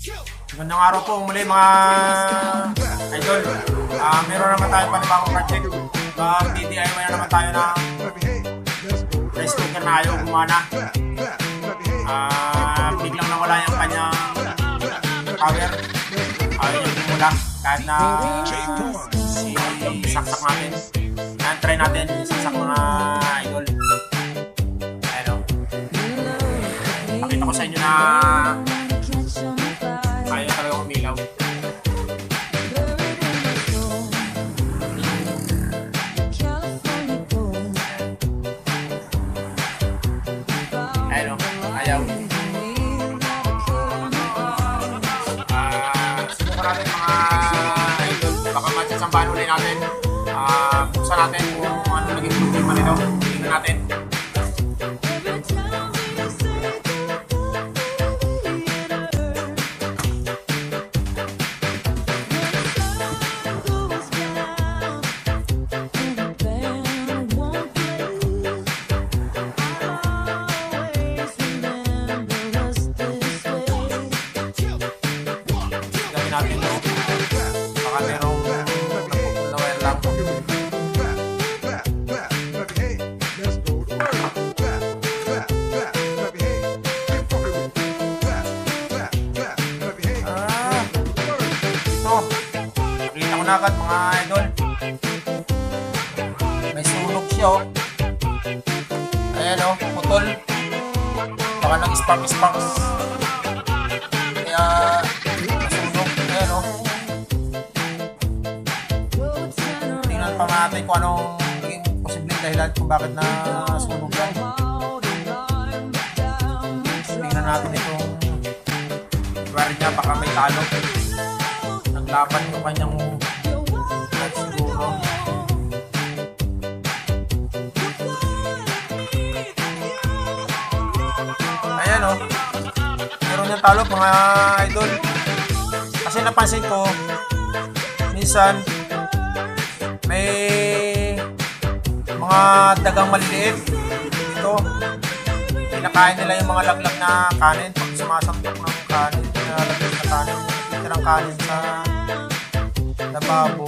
Magandang araw po muli mga idol. Meron naman tayo panibagong project. DIY na naman tayo ng rice cooker na ayaw gumana. Biglang nawala yung kanyang power. Ayaw yung gumula. Kahit na saksak natin. Try natin saksak mga idol. Ayun. Pakita ko sa inyo na kaya talaga umilaw. Ayun, ayaw. Subukan natin mga idol. Baka matsasambahan ulit natin. Buksan natin kung ano naging problema nito. Tingnan natin. Natin no? Baka merong napupul na wire lang. Ito nakita ko na agad mga idol, may sunog siya oh. Ayan oh, putol. Baka nang sparks kaya tingnan pa natin kung anong posibleng dahilan kung bakit na sunog yan. Tingnan natin itong wire niya, baka may talo. Naglapan yung kanyang light siguro. Ayan o, meron yung talo mga idol. Kasi napansin ko minsan may mga dagang maliliit dito. Kinakain nila yung mga laglag na kanin. Pag sumasamtok ng kanin, nilalaglag na kanin, tirang kanin sa lababo.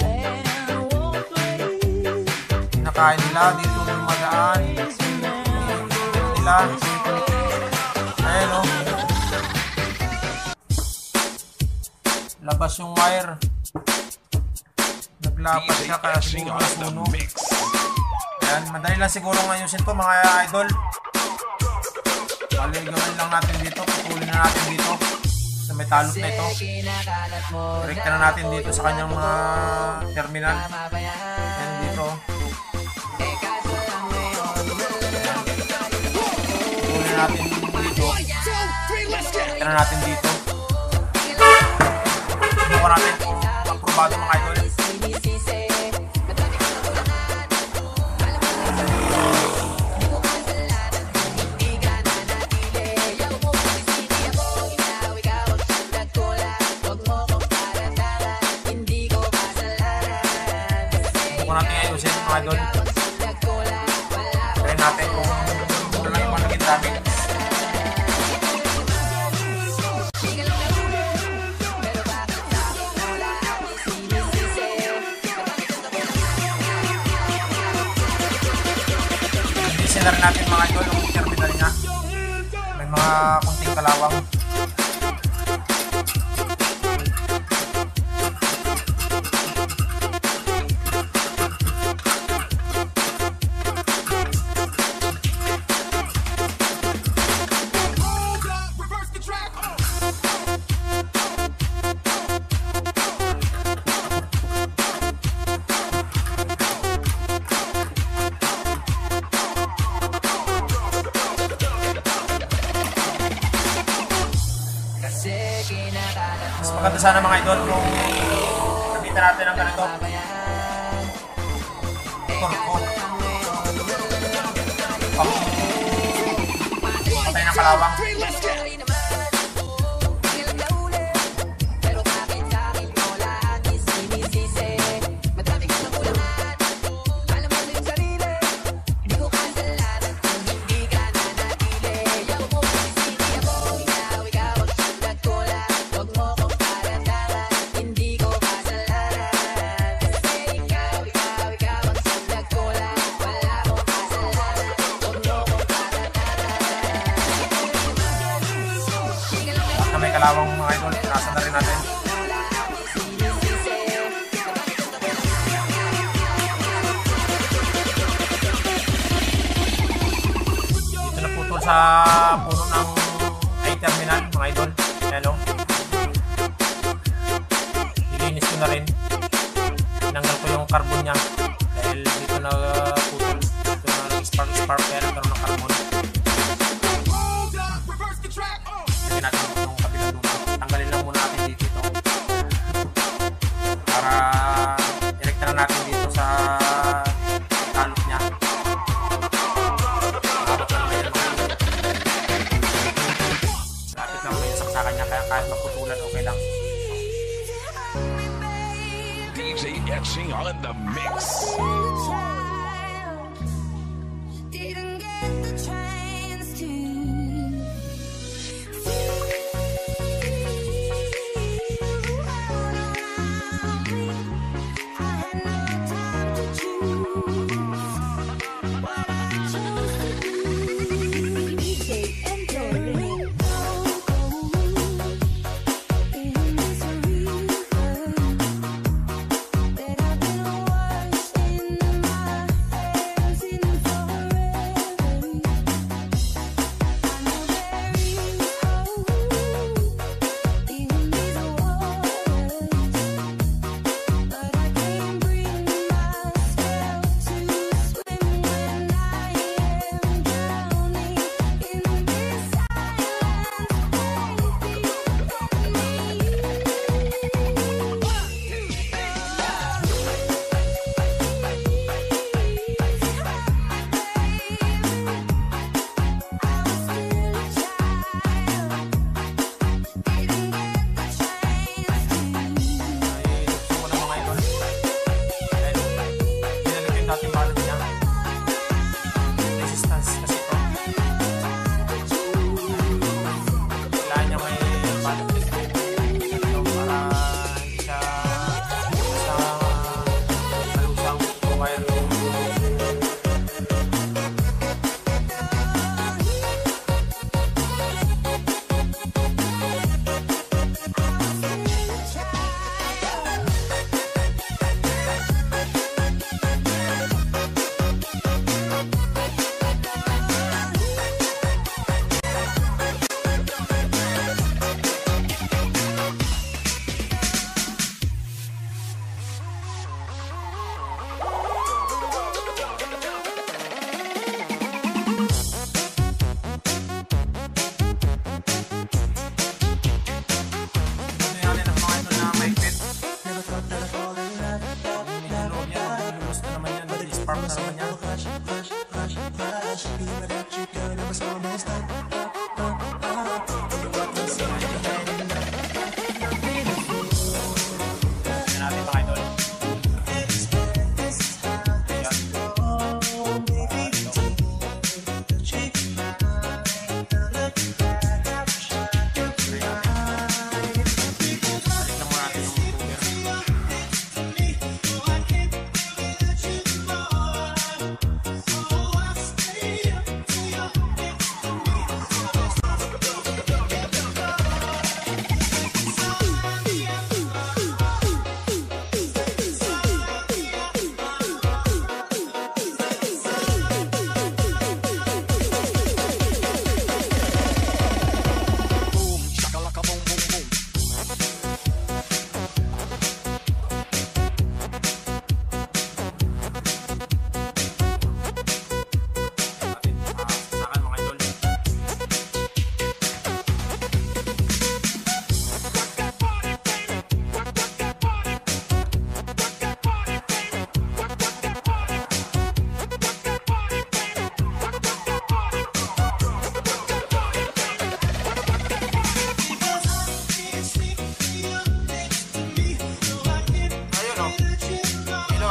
Kinakain nila dito ng madaan. Nila. Ayan o. Labas yung wire. Naglapat siya kaya siguro nasunog. Ayan, madali lang siguro ngayusin to mga idol. Gawin lang natin dito. Pupulin na natin dito sa may talop na ito. Direkta na natin dito sa kanyang mga terminal. Ayan dito. Pupulin natin dito. Direkta na natin dito. Subukan natin kung aprobado mga idol. Subukan natin ayusin mga idol. Try natin kung ano lang yung mga naging damage. Sinar natin mga idol yung terminal niya. May mga kunting kalawang. Mas maganda sana mga idol kung nakita natin ang ganito. Turbo. Patay ng kalawang. kalawang mga idol. Nasa na rin natin. Dito na putol sa puno ng I-terminal mga idol. Ayan o. Nilinis ko na rin. Tinanggal ko yung carbon niya. Dahil dito na putol. Dito na nag-spark kaya nagkaroon ng carbon. Lagyan natin yung kabilang dulo. Tanggalin lang muna natin dito ito. Para direkta na natin dito sa talot niya. Lapit lang may saksakan niya kaya kahit maputulan okay lang. DJ Etching on the mix.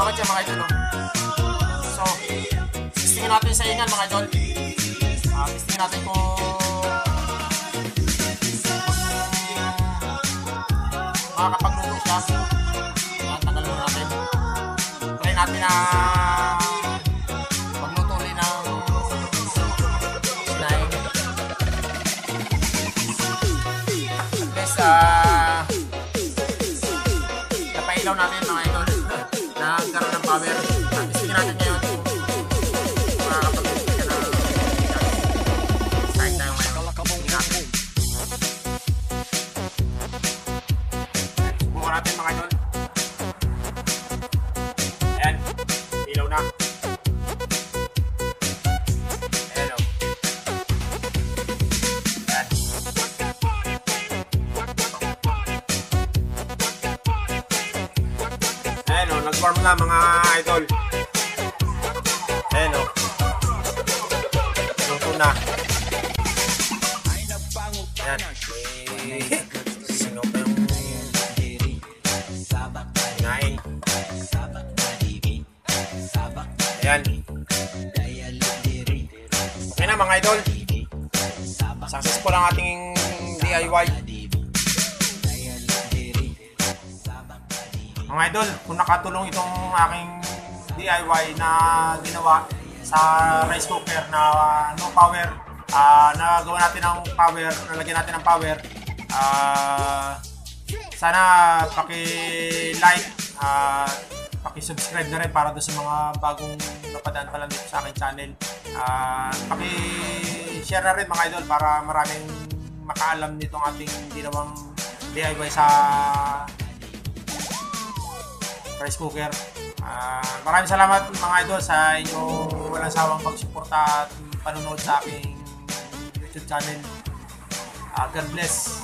Mga mga idol. So, testingin natin sa ingan mga idol. Testingin natin kung makakapagluto siya. Tagal mo natin. Try natin na pagluto ulit ng sinaing. napailaw natin mga idol. Nagkaroon ng power. Testingin natin ngayon kung makakapag-testing ka ng start tayo ngayon. Testingin natin. Subukan natin mga idol. Ayan. Ilaw na. Ayan o. Ayan. Ayan o. Nag-warm na mga idol. Ayan o. Luto na. Ayan. Sino pa yung nain. Ayan. Okay na mga idol. Successful ang ating DIY. Mga idol, kung nakatulong itong aking DIY na ginawa sa rice cooker na no power, nagawa natin ng power, nalagyan natin ng power, sana paki-like, paki-subscribe na rin para doon sa mga bagong napadaan pa lang dito sa aking channel. Paki-share na rin mga idol para maraming makaalam nitong ating ginawang DIY sa rice cooker. Maraming salamat mga idol sa inyong walang sawang pagsuporta at panunood sa aking YouTube channel. God bless.